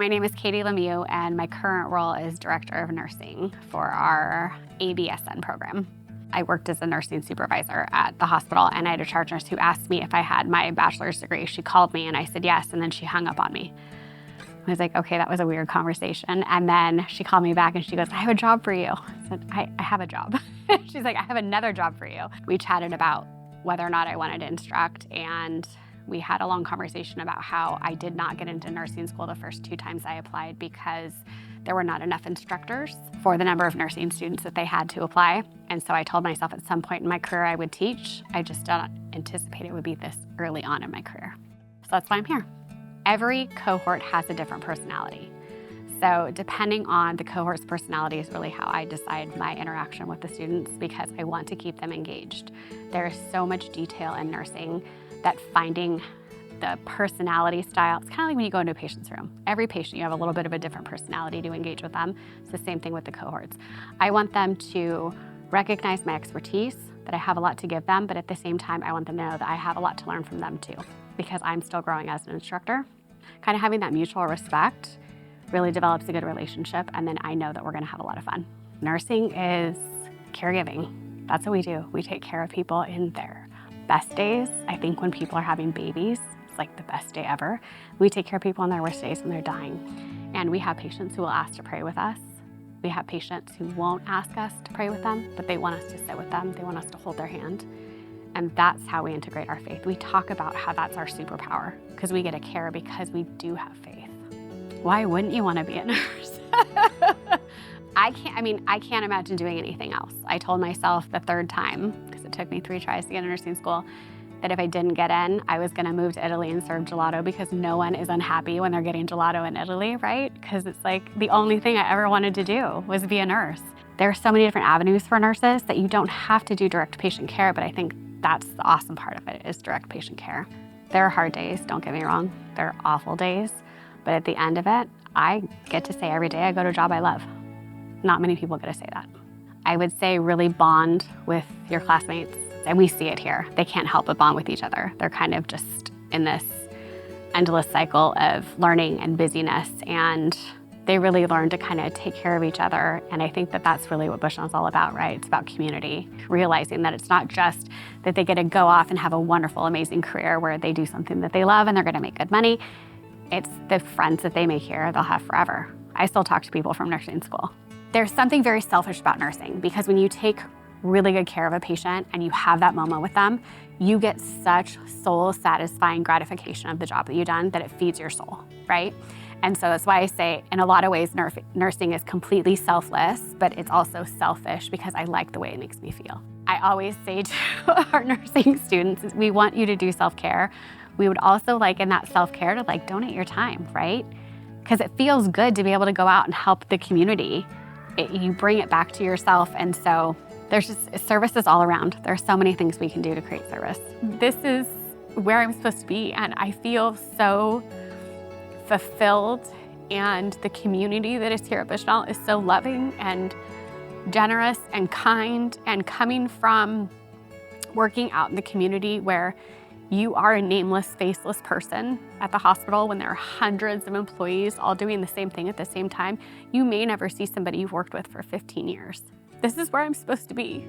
My name is Katy Lemieux, and my current role is Director of Nursing for our ABSN program. I worked as a nursing supervisor at the hospital, and I had a charge nurse who asked me if I had my bachelor's degree. She called me, and I said yes, and then she hung up on me. I was like, okay, that was a weird conversation. And then she called me back, and she goes, I have a job for you. I said, I have a job. She's like, I have another job for you. We chatted about whether or not I wanted to instruct, and we had a long conversation about how I did not get into nursing school the first 2 times I applied because there were not enough instructors for the number of nursing students that they had to apply. And so I told myself at some point in my career I would teach. I just don't anticipate it would be this early on in my career. So that's why I'm here. Every cohort has a different personality. So depending on the cohort's personality is really how I decide my interaction with the students, because I want to keep them engaged. There is so much detail in nursing that finding the personality style, it's kind of like when you go into a patient's room. Every patient, you have a little bit of a different personality to engage with them. It's the same thing with the cohorts. I want them to recognize my expertise, that I have a lot to give them, but at the same time, I want them to know that I have a lot to learn from them too, because I'm still growing as an instructor. Kind of having that mutual respect really develops a good relationship, and then I know that we're gonna have a lot of fun. Nursing is caregiving. That's what we do. We take care of people in their best days. I think when people are having babies, it's like the best day ever. We take care of people on their worst days when they're dying. And we have patients who will ask to pray with us. We have patients who won't ask us to pray with them, but they want us to sit with them. They want us to hold their hand. And that's how we integrate our faith. We talk about how that's our superpower, because we get to care because we do have faith. Why wouldn't you want to be a nurse? I can't imagine doing anything else. I told myself the 3rd time, because it took me 3 tries to get into nursing school, that if I didn't get in, I was gonna move to Italy and serve gelato, because no one is unhappy when they're getting gelato in Italy, right? Because it's like the only thing I ever wanted to do was be a nurse. There are so many different avenues for nurses that you don't have to do direct patient care, but I think that's the awesome part of it, is direct patient care. There are hard days, don't get me wrong. There are awful days, but at the end of it, I get to say every day I go to a job I love. Not many people get to say that. I would say really bond with your classmates, and we see it here. They can't help but bond with each other. They're kind of just in this endless cycle of learning and busyness, and they really learn to kind of take care of each other. And I think that that's really what Bushnell is all about, right? It's about community, realizing that it's not just that they get to go off and have a wonderful, amazing career where they do something that they love and they're gonna make good money. It's the friends that they make here they'll have forever. I still talk to people from nursing school. There's something very selfish about nursing, because when you take really good care of a patient and you have that moment with them, you get such soul-satisfying gratification of the job that you've done that it feeds your soul, right? And so that's why I say, in a lot of ways, nursing is completely selfless, but it's also selfish because I like the way it makes me feel. I always say to our nursing students, we want you to do self-care. We would also like in that self-care to donate your time, right? Because it feels good to be able to go out and help the community. You bring it back to yourself, and so there's just services all around. There's so many things we can do to create service. This is where I'm supposed to be, and I feel so fulfilled, and the community that is here at Bushnell is so loving and generous and kind, and coming from working out in the community where you are a nameless, faceless person at the hospital when there are hundreds of employees all doing the same thing at the same time. You may never see somebody you've worked with for 15 years. This is where I'm supposed to be.